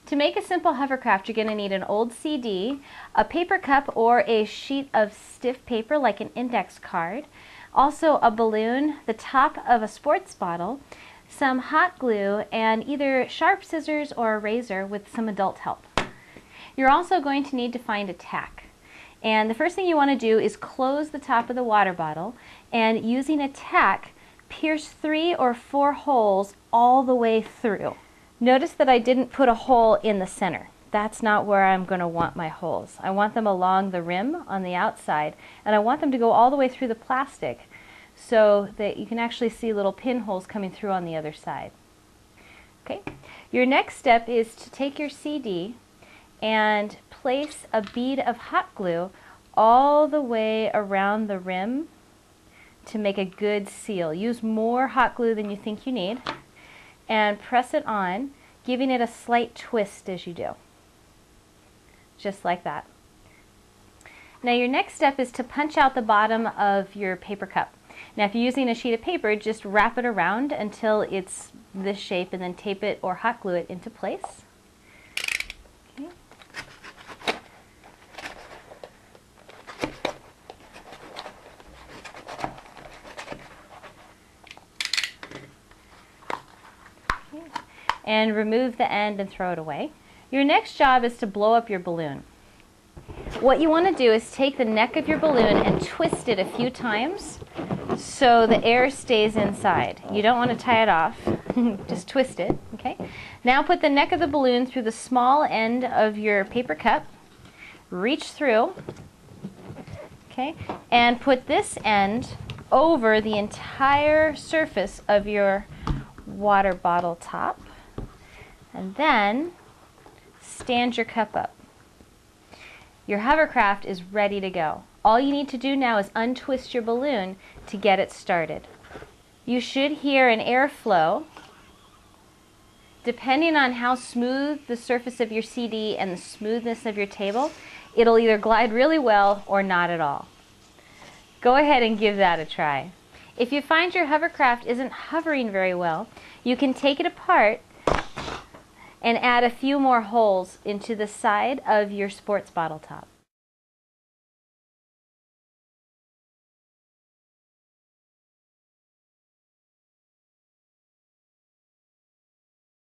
To make a simple hovercraft, you're going to need an old CD, a paper cup or a sheet of stiff paper like an index card, also a balloon, the top of a sports bottle, some hot glue, and either sharp scissors or a razor with some adult help. You're also going to need to find a tack. And the first thing you want to do is close the top of the water bottle and using a tack, pierce 3 or 4 holes all the way through. Notice that I didn't put a hole in the center. That's not where I'm going to want my holes. I want them along the rim on the outside, and I want them to go all the way through the plastic so that you can actually see little pinholes coming through on the other side. Okay. Your next step is to take your CD and place a bead of hot glue all the way around the rim to make a good seal. Use more hot glue than you think you need and press it on, giving it a slight twist as you do. Just like that. Now your next step is to punch out the bottom of your paper cup. Now if you're using a sheet of paper, just wrap it around until it's this shape and then tape it or hot glue it into place. Okay. And remove the end and throw it away. Your next job is to blow up your balloon. What you want to do is take the neck of your balloon and twist it a few times so the air stays inside. You don't want to tie it off, just twist it, okay? Now put the neck of the balloon through the small end of your paper cup, reach through, okay, and put this end over the entire surface of your water bottle top. And then stand your cup up. Your hovercraft is ready to go. All you need to do now is untwist your balloon to get it started. You should hear an airflow. Depending on how smooth the surface of your CD and the smoothness of your table, it'll either glide really well or not at all. Go ahead and give that a try. If you find your hovercraft isn't hovering very well, you can take it apart and add a few more holes into the side of your sports bottle top.